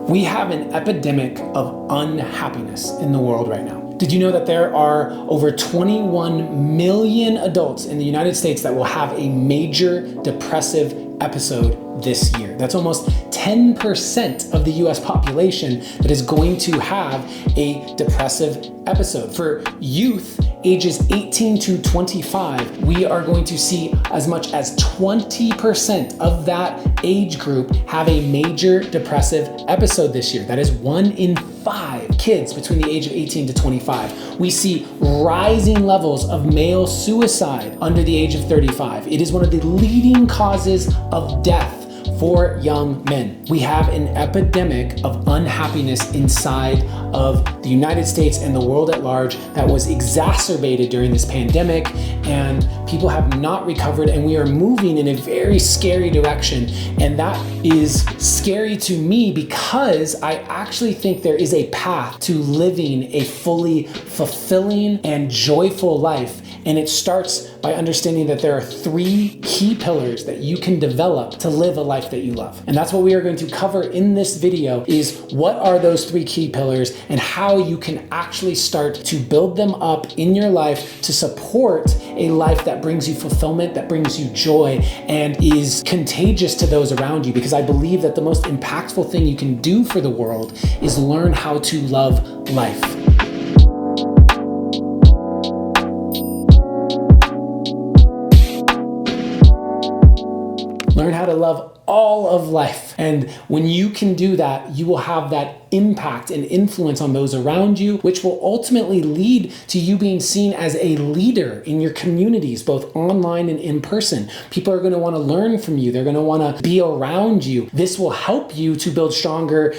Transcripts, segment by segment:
We have an epidemic of unhappiness in the world right now. Did you know that there are over 21 million adults in the United States that will have a major depressive episode this year? That's almost 10% of the US population that is going to have a depressive episode. For youth ages 18 to 25, we are going to see as much as 20% of that age group have a major depressive episode this year. That is 1 in 5 kids between the age of 18 to 25. We see rising levels of male suicide under the age of 35. It is one of the leading causes of death for young men. We have an epidemic of unhappiness inside of the United States and the world at large that was exacerbated during this pandemic, and people have not recovered, and we are moving in a very scary direction. And that is scary to me because I actually think there is a path to living a fully fulfilling and joyful life. And it starts by understanding that there are 3 key pillars that you can develop to live a life that you love. And that's what we are going to cover in this video, is what are those 3 key pillars and how you can actually start to build them up in your life to support a life that brings you fulfillment, that brings you joy, and is contagious to those around you. Because I believe that the most impactful thing you can do for the world is learn how to love life. Learn how to love all of life. And when you can do that, you will have that impact and influence on those around you, which will ultimately lead to you being seen as a leader in your communities, both online and in person. People are going to want to learn from you. They're going to want to be around you. This will help you to build stronger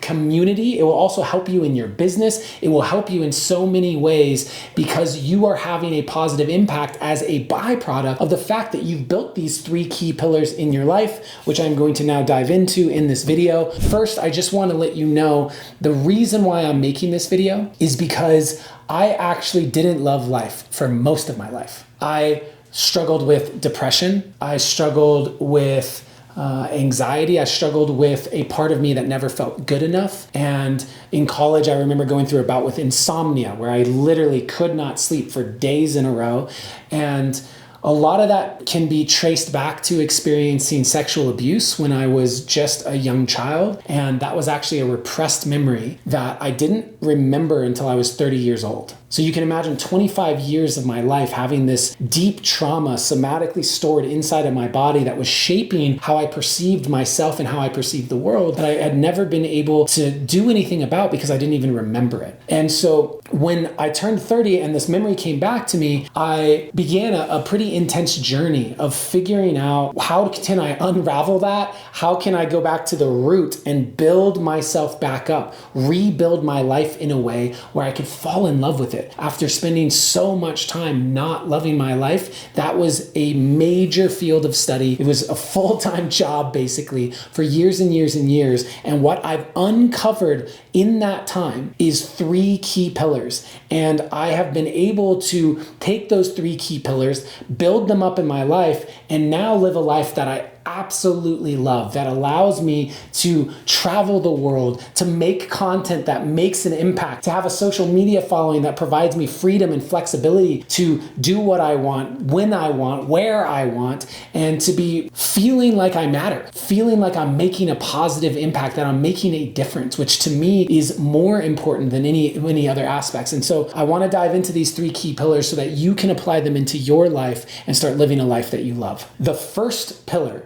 community. It will also help you in your business. It will help you in so many ways because you are having a positive impact as a byproduct of the fact that you've built these 3 key pillars in your life, which I'm going to now dive into in this video. First, I just want to let you know the reason why I'm making this video is because I actually didn't love life for most of my life. I struggled with depression. I struggled with anxiety. I struggled with a part of me that never felt good enough. And in college, I remember going through a bout with insomnia where I literally could not sleep for days in a row. And a lot of that can be traced back to experiencing sexual abuse when I was just a young child. And that was actually a repressed memory that I didn't remember until I was 30 years old. So you can imagine 25 years of my life having this deep trauma somatically stored inside of my body that was shaping how I perceived myself and how I perceived the world that I had never been able to do anything about because I didn't even remember it. And so when I turned 30 and this memory came back to me, I began a pretty intense journey of figuring out how can I unravel that? How can I go back to the root and build myself back up, rebuild my life in a way where I could fall in love with it? After spending so much time not loving my life, that was a major field of study. It was a full-time job basically for years and years and years. And what I've uncovered in that time is 3 key pillars. And I have been able to take those 3 key pillars, build them up in my life, and now live a life that I absolutely love, that allows me to travel the world, to make content that makes an impact, to have a social media following that provides me freedom and flexibility to do what I want, when I want, where I want, and to be feeling like I matter, feeling like I'm making a positive impact, that I'm making a difference, which to me is more important than any other aspects. And so I want to dive into these 3 key pillars so that you can apply them into your life and start living a life that you love. The first pillar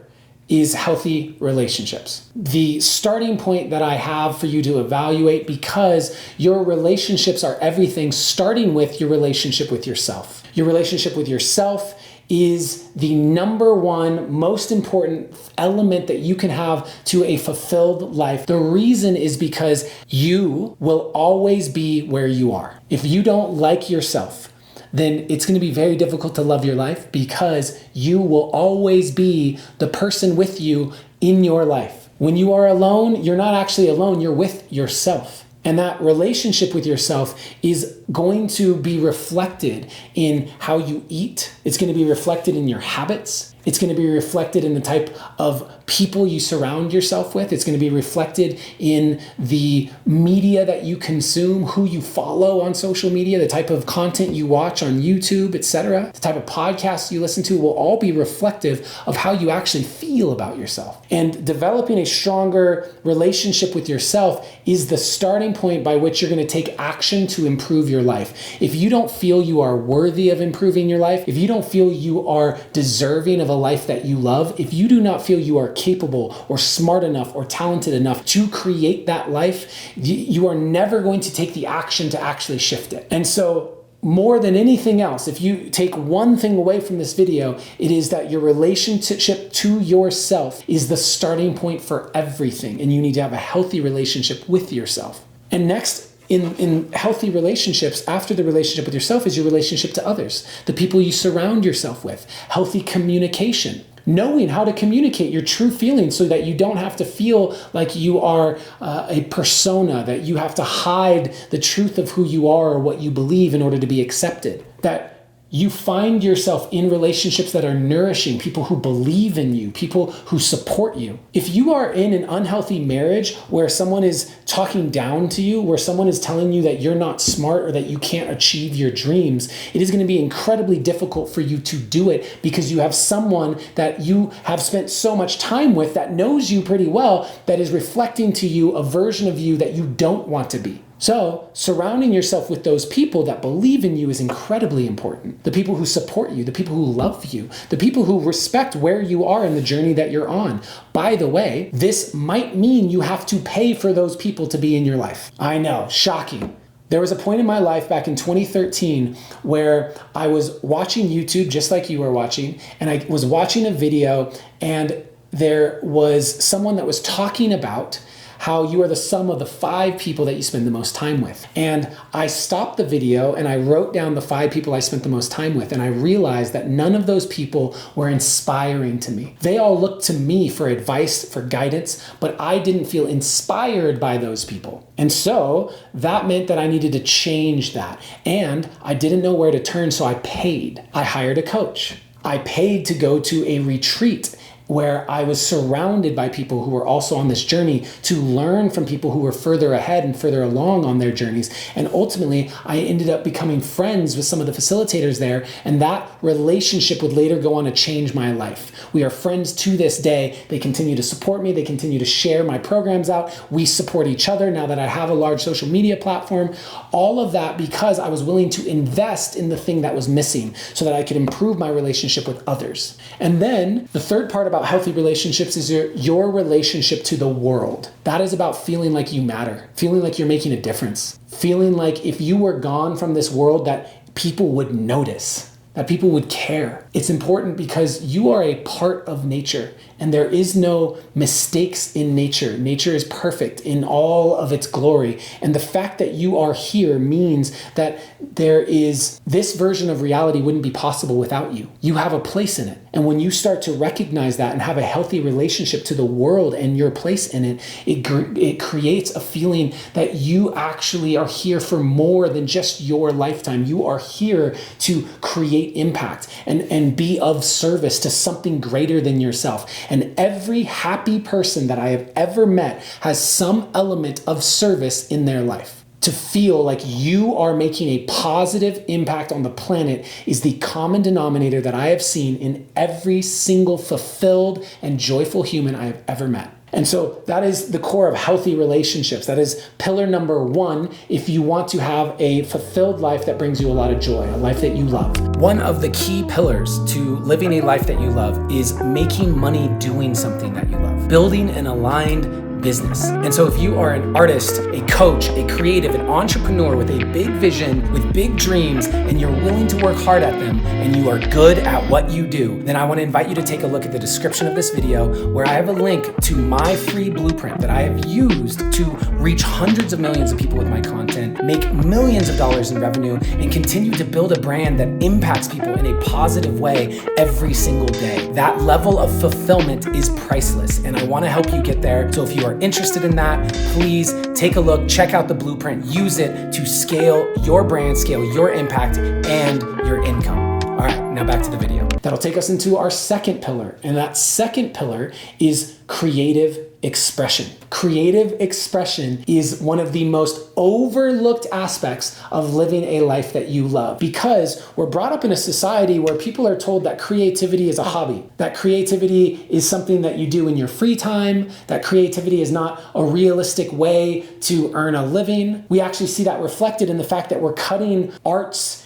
is healthy relationships. The starting point that I have for you to evaluate, because your relationships are everything, starting with your relationship with yourself. Your relationship with yourself is the number 1 most important element that you can have to a fulfilled life. The reason is because you will always be where you are. If you don't like yourself, then it's going to be very difficult to love your life because you will always be the person with you in your life. When you are alone, you're not actually alone, you're with yourself. And that relationship with yourself is going to be reflected in how you eat. It's going to be reflected in your habits. It's going to be reflected in the type of people you surround yourself with. It's going to be reflected in the media that you consume, who you follow on social media, the type of content you watch on YouTube, etc. The type of podcasts you listen to will all be reflective of how you actually feel about yourself. And developing a stronger relationship with yourself is the starting point by which you're going to take action to improve your life. If you don't feel you are worthy of improving your life, if you don't feel you are deserving of a life that you love, if you do not feel you are capable or smart enough or talented enough to create that life, you are never going to take the action to actually shift it. And so, more than anything else, if you take one thing away from this video, it is that your relationship to yourself is the starting point for everything, and you need to have a healthy relationship with yourself. And next, in healthy relationships, after the relationship with yourself, is your relationship to others, the people you surround yourself with, healthy communication. Knowing how to communicate your true feelings so that you don't have to feel like you are a persona, that you have to hide the truth of who you are or what you believe in order to be accepted. That you find yourself in relationships that are nourishing, people who believe in you, people who support you. If you are in an unhealthy marriage where someone is talking down to you, where someone is telling you that you're not smart or that you can't achieve your dreams, it is going to be incredibly difficult for you to do it because you have someone that you have spent so much time with that knows you pretty well, that is reflecting to you a version of you that you don't want to be. So, surrounding yourself with those people that believe in you is incredibly important. The people who support you, the people who love you, the people who respect where you are in the journey that you're on. By the way, this might mean you have to pay for those people to be in your life. I know, shocking. There was a point in my life back in 2013 where I was watching YouTube just like you were watching, and I was watching a video, and there was someone that was talking about how you are the sum of the 5 people that you spend the most time with. And I stopped the video and I wrote down the 5 people I spent the most time with, and I realized that none of those people were inspiring to me. They all looked to me for advice, for guidance, but I didn't feel inspired by those people. And so that meant that I needed to change that. And I didn't know where to turn, so I paid. I hired a coach. I paid to go to a retreat where I was surrounded by people who were also on this journey, to learn from people who were further ahead and further along on their journeys. And ultimately, I ended up becoming friends with some of the facilitators there, and that relationship would later go on to change my life. We are friends to this day. They continue to support me. They continue to share my programs out. We support each other now that I have a large social media platform. All of that because I was willing to invest in the thing that was missing so that I could improve my relationship with others. And then the third part about healthy relationships is your relationship to the world. That is about feeling like you matter, feeling like you're making a difference, feeling like if you were gone from this world that people would notice, that people would care. It's important because you are a part of nature, and there is no mistakes in nature. Nature is perfect in all of its glory. And the fact that you are here means that there is this version of reality wouldn't be possible without you. You have a place in it. And when you start to recognize that and have a healthy relationship to the world and your place in it, it creates a feeling that you actually are here for more than just your lifetime. You are here to create impact and be of service to something greater than yourself. And every happy person that I have ever met has some element of service in their life. To feel like you are making a positive impact on the planet is the common denominator that I have seen in every single fulfilled and joyful human I have ever met. And so that is the core of healthy relationships. That is pillar number 1 if you want to have a fulfilled life that brings you a lot of joy, a life that you love. One of the key pillars to living a life that you love is making money doing something that you love, building an aligned business. And so if you are an artist, a coach, a creative, an entrepreneur with a big vision, with big dreams, and you're willing to work hard at them, and you are good at what you do, then I want to invite you to take a look at the description of this video, where I have a link to my free blueprint that I have used to reach hundreds of millions of people with my content, make millions of dollars in revenue, and continue to build a brand that impacts people in a positive way every single day. That level of fulfillment is priceless, and I want to help you get there. So if you are interested in that, please take a look, check out the blueprint, use it to scale your brand, scale your impact, and your income. All All right, now back to the video. That'll take us into our second pillar. And that second pillar is creative expression. Creative expression is one of the most overlooked aspects of living a life that you love, because we're brought up in a society where people are told that creativity is a hobby, that creativity is something that you do in your free time, that creativity is not a realistic way to earn a living. We actually see that reflected in the fact that we're cutting arts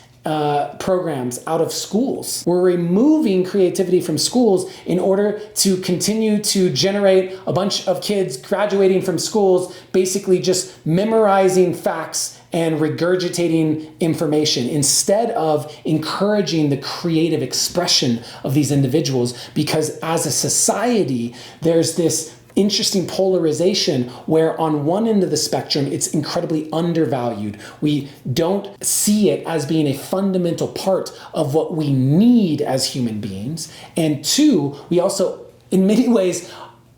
programs out of schools. We're removing creativity from schools in order to continue to generate a bunch of kids graduating from schools basically just memorizing facts and regurgitating information instead of encouraging the creative expression of these individuals. Because as a society, there's this interesting polarization where on one end of the spectrum, it's incredibly undervalued. We don't see it as being a fundamental part of what we need as human beings. And two, we also, in many ways,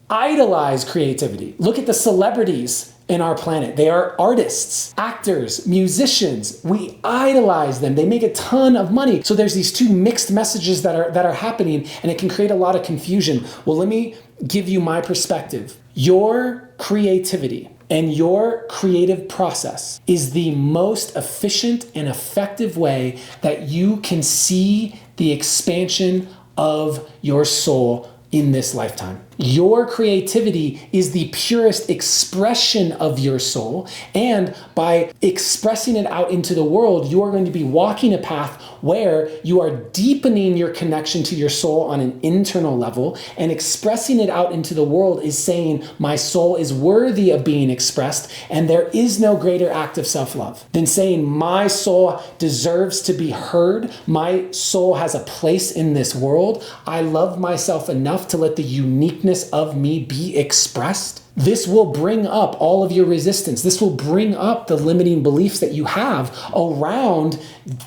idolize creativity. Look at the celebrities in our planet. They are artists, actors, musicians. We idolize them. They make a ton of money. So there's these two mixed messages that are happening, and it can create a lot of confusion. Well, let me give you my perspective. Your creativity and your creative process is the most efficient and effective way that you can see the expansion of your soul in this lifetime. Your creativity is the purest expression of your soul, and by expressing it out into the world, you are going to be walking a path where you are deepening your connection to your soul on an internal level, and expressing it out into the world is saying, my soul is worthy of being expressed, and there is no greater act of self-love than saying, my soul deserves to be heard, my soul has a place in this world, I love myself enough to let the uniqueness of me be expressed. This will bring up all of your resistance. This will bring up the limiting beliefs that you have around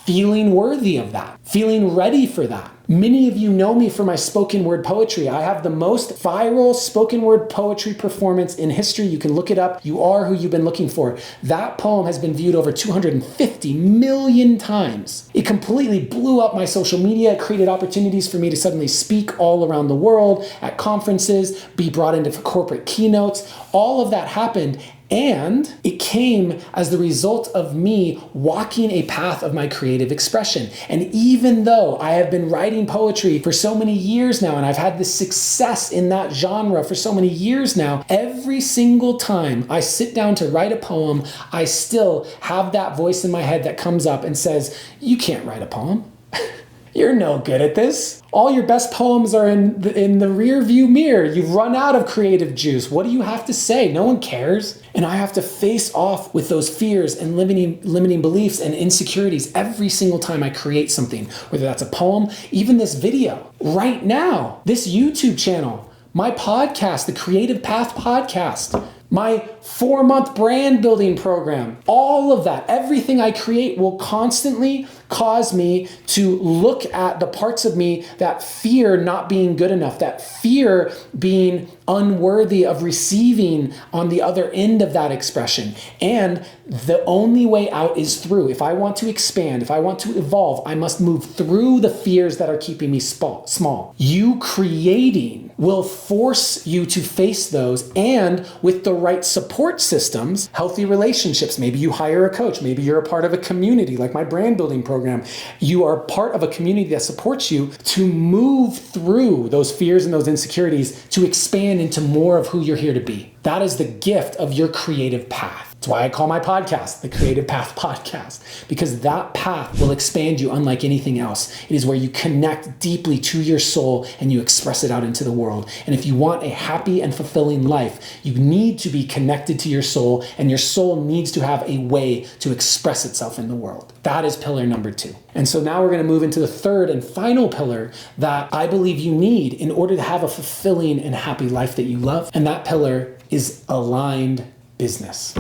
feeling worthy of that, feeling ready for that. Many of you know me for my spoken word poetry. I have the most viral spoken word poetry performance in history. You can look it up. You are who you've been looking for. That poem has been viewed over 250 million times. It completely blew up my social media. It created opportunities for me to suddenly speak all around the world at conferences, be brought into corporate keynotes. All of that happened. And it came as the result of me walking a path of my creative expression. And even though I have been writing poetry for so many years now, and I've had this success in that genre for so many years now, every single time I sit down to write a poem, I still have that voice in my head that comes up and says, you can't write a poem. You're no good at this. All your best poems are in the rear view mirror. You've run out of creative juice. What do you have to say? No one cares. And I have to face off with those fears and limiting beliefs and insecurities every single time I create something, whether that's a poem, even this video. Right now, this YouTube channel, my podcast, the Creative Path Podcast, my 4-month brand building program, all of that, everything I create will constantly cause me to look at the parts of me that fear not being good enough, that fear being unworthy of receiving on the other end of that expression. And the only way out is through. If I want to expand, if I want to evolve, I must move through the fears that are keeping me small. You creating will force you to face those, and with the right support systems, healthy relationships, maybe you hire a coach, maybe you're a part of a community like my brand building program. You are part of a community that supports you to move through those fears and those insecurities to expand into more of who you're here to be. That is the gift of your creative path. That's why I call my podcast the Creative Path Podcast, because that path will expand you unlike anything else. It is where you connect deeply to your soul and you express it out into the world. And if you want a happy and fulfilling life, you need to be connected to your soul, and your soul needs to have a way to express itself in the world. That is pillar number 2. And so now we're going to move into the third and final pillar that I believe you need in order to have a fulfilling and happy life that you love. And that pillar is aligned business.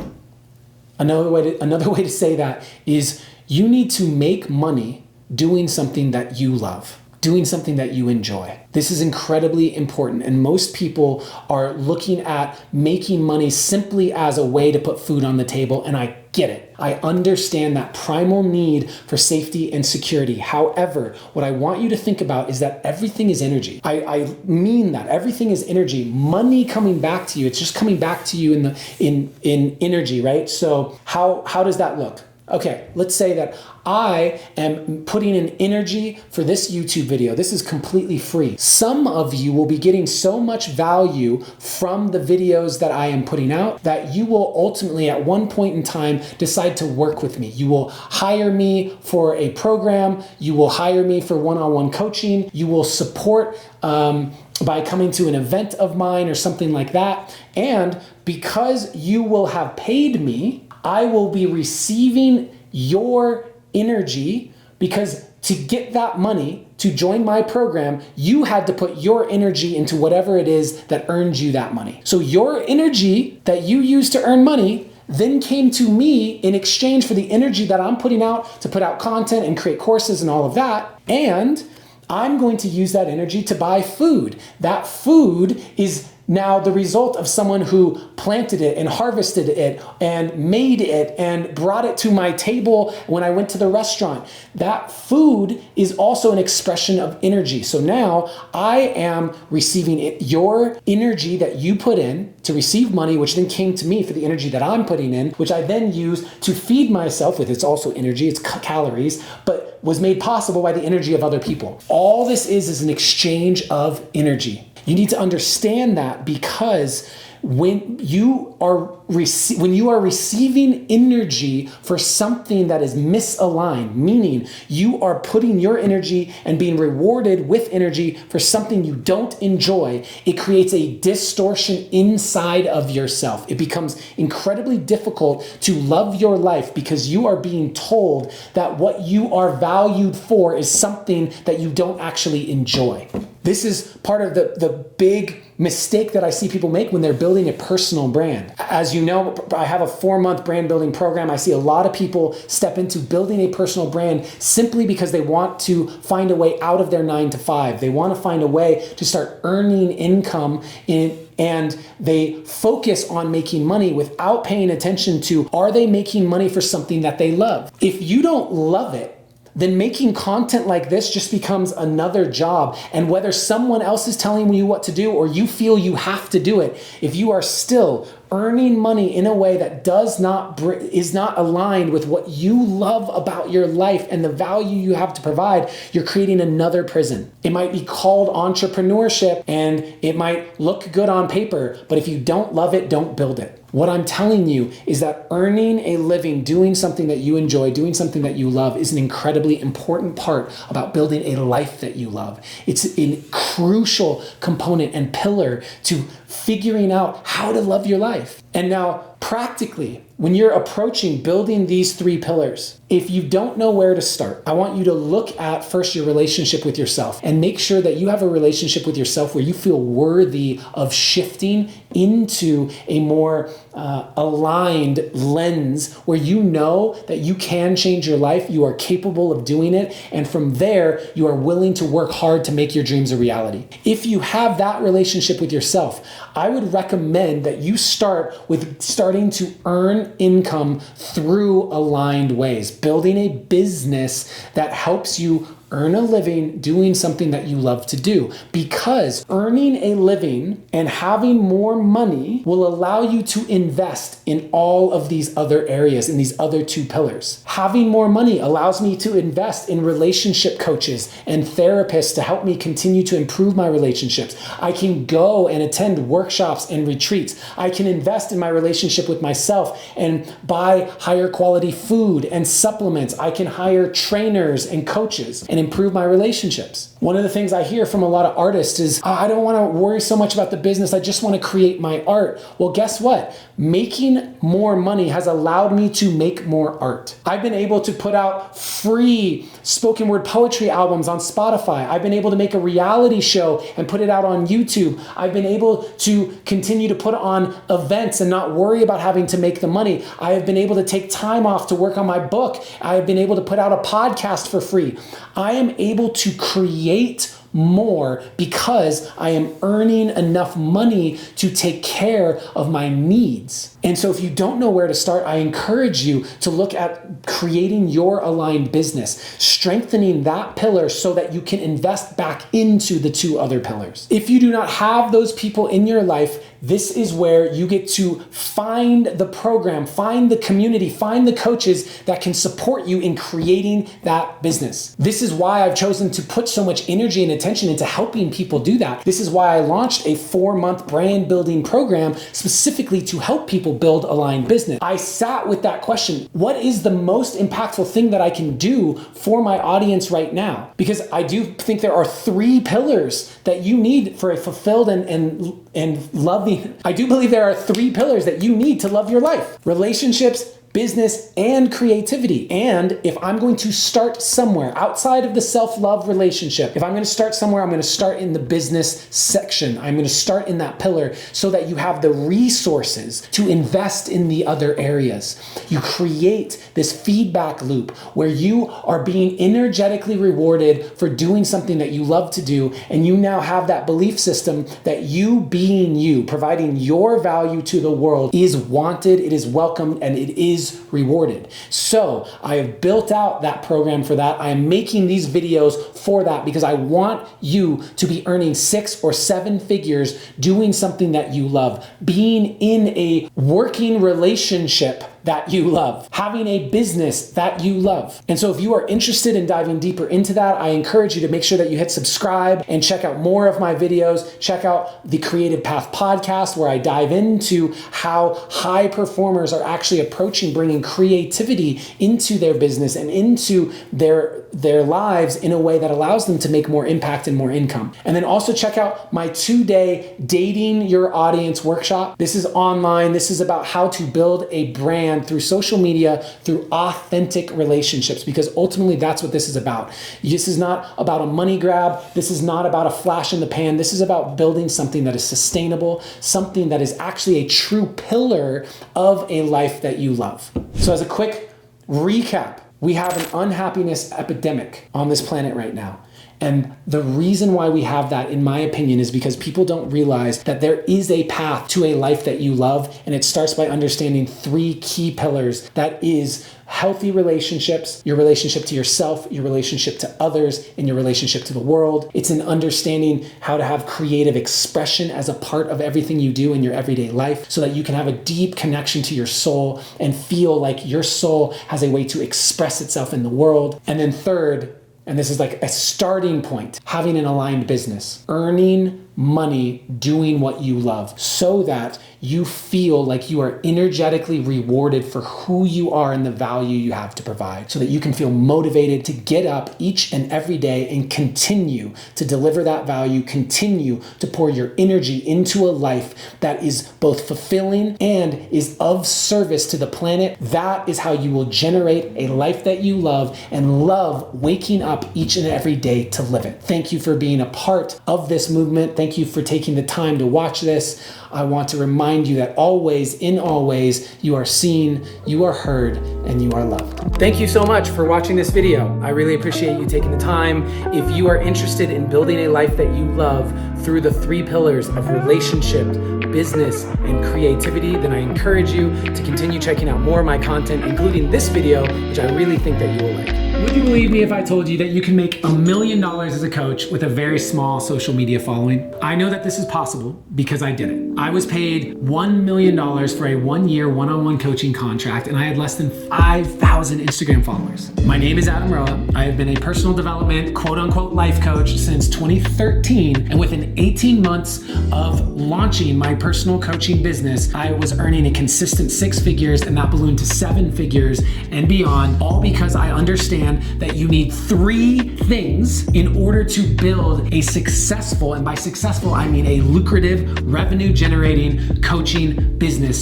Another way to say that is you need to make money doing something that you love. doing something that you enjoy. This is incredibly important, and most people are looking at making money simply as a way to put food on the table, and I get it. I understand that primal need for safety and security. However, what I want you to think about is that everything is energy. I mean that everything is energy. Money coming back to you, it's just coming back to you in energy, right? So how does that look? Okay, let's say that I am putting in energy for this YouTube video. This is completely free. Some of you will be getting so much value from the videos that I am putting out that you will ultimately at one point in time decide to work with me. You will hire me for a program. You will hire me for one-on-one coaching. You will support by coming to an event of mine or something like that. And because you will have paid me, I will be receiving your energy, because to get that money to join my program, you had to put your energy into whatever it is that earned you that money. So your energy that you use to earn money then came to me in exchange for the energy that I'm putting out to put out content and create courses and all of that. And I'm going to use that energy to buy food. That food is now the result of someone who planted it and harvested it and made it and brought it to my table when I went to the restaurant. That food is also an expression of energy. So now I am receiving your energy that you put in to receive money, which then came to me for the energy that I'm putting in, which I then use to feed myself with. It's also energy, it's calories, but was made possible by the energy of other people. All this is an exchange of energy. You need to understand that, because when you are receiving energy for something that is misaligned, meaning you are putting your energy and being rewarded with energy for something you don't enjoy, it creates a distortion inside of yourself. It becomes incredibly difficult to love your life because you are being told that what you are valued for is something that you don't actually enjoy. This is part of the big mistake that I see people make when they're building a personal brand. As you know, I have a 4-month brand building program. I see a lot of people step into building a personal brand simply because they want to find a way out of their 9-to-5. They want to find a way to start earning income and they focus on making money without paying attention to, are they making money for something that they love? If you don't love it, then making content like this just becomes another job. And whether someone else is telling you what to do or you feel you have to do it, if you are still earning money in a way that is not aligned with what you love about your life and the value you have to provide, you're creating another prison. It might be called entrepreneurship and it might look good on paper, but if you don't love it, don't build it. What I'm telling you is that earning a living, doing something that you enjoy, doing something that you love is an incredibly important part about building a life that you love. It's a crucial component and pillar to figuring out how to love your life. And now, practically, when you're approaching building these 3 pillars, if you don't know where to start, I want you to look at first your relationship with yourself and make sure that you have a relationship with yourself where you feel worthy of shifting into a more aligned lens where you know that you can change your life, you are capable of doing it, and from there, you are willing to work hard to make your dreams a reality. If you have that relationship with yourself, I would recommend that you start with starting to earn income through aligned ways, building a business that helps you earn a living doing something that you love to do, because earning a living and having more money will allow you to invest in all of these other areas, in these other 2 pillars. Having more money allows me to invest in relationship coaches and therapists to help me continue to improve my relationships. I can go and attend workshops and retreats. I can invest in my relationship with myself and buy higher quality food and supplements. I can hire trainers and coaches and improve my relationships. One of the things I hear from a lot of artists is, I don't want to worry so much about the business. I just want to create my art. Well, guess what? Making more money has allowed me to make more art. I've been able to put out free spoken word poetry albums on Spotify. I've been able to make a reality show and put it out on YouTube. I've been able to continue to put on events and not worry about having to make the money. I have been able to take time off to work on my book. I have been able to put out a podcast for free. I am able to create create more because I am earning enough money to take care of my needs. And so if you don't know where to start, I encourage you to look at creating your aligned business, strengthening that pillar so that you can invest back into the two other pillars. If you do not have those people in your life, this is where you get to find the program, find the community, find the coaches that can support you in creating that business. This is why I've chosen to put so much energy and attention into helping people do that. This is why I launched a 4-month brand building program specifically to help people build aligned business. I sat with that question, what is the most impactful thing that I can do for my audience right now? Because I do think there are 3 pillars that you need for a fulfilled and loving. I do believe there are 3 pillars that you need to love your life: relationships, business, and creativity. And if I'm going to start somewhere outside of the self-love relationship, if I'm going to start somewhere, I'm going to start in the business section. I'm going to start in that pillar so that you have the resources to invest in the other areas. You create this feedback loop where you are being energetically rewarded for doing something that you love to do. And you now have that belief system that you being you, providing your value to the world, is wanted, it is welcomed, and it is rewarded. So I have built out that program for that. I am making these videos for that because I want you to be earning 6 or 7 figures doing something that you love, being in a working relationship that you love, having a business that you love. And so if you are interested in diving deeper into that, I encourage you to make sure that you hit subscribe and check out more of my videos. Check out the Creative Path podcast, where I dive into how high performers are actually approaching bringing creativity into their business and into their lives in a way that allows them to make more impact and more income. And then also check out my 2-day Dating Your Audience workshop. This is online. This is about how to build a brand through social media, through authentic relationships, because ultimately that's what this is about. This is not about a money grab. This is not about a flash in the pan. This is about building something that is sustainable, something that is actually a true pillar of a life that you love. So as a quick recap, we have an unhappiness epidemic on this planet right now. And the reason why we have that, in my opinion, is because people don't realize that there is a path to a life that you love. And it starts by understanding 3 key pillars. That is healthy relationships, your relationship to yourself, your relationship to others, and your relationship to the world. It's an understanding how to have creative expression as a part of everything you do in your everyday life so that you can have a deep connection to your soul and feel like your soul has a way to express itself in the world. And then third, and this is like a starting point, having an aligned business, earning money doing what you love so that you feel like you are energetically rewarded for who you are and the value you have to provide, so that you can feel motivated to get up each and every day and continue to deliver that value, continue to pour your energy into a life that is both fulfilling and is of service to the planet. That is how you will generate a life that you love and love waking up each and every day to live it. Thank you for being a part of this movement. Thank you for taking the time to watch this. I want to remind you that always, in all ways, you are seen, you are heard, and you are loved. Thank you so much for watching this video. I really appreciate you taking the time. If you are interested in building a life that you love through the 3 pillars of relationship, business, and creativity, then I encourage you to continue checking out more of my content, including this video, which I really think that you will like. Would you believe me if I told you that you can make $1 million as a coach with a very small social media following? I know that this is possible because I did it. I was paid $1 million for a 1-year one-on-one coaching contract, and I had less than 5,000 Instagram followers. My name is Adam Roa. I have been a personal development, quote-unquote life coach since 2013, and within 18 months of launching my personal coaching business, I was earning a consistent 6 figures, and that ballooned to 7 figures and beyond, all because I understand that you need 3 things in order to build a successful, and by successful, I mean a lucrative, revenue-generating coaching business.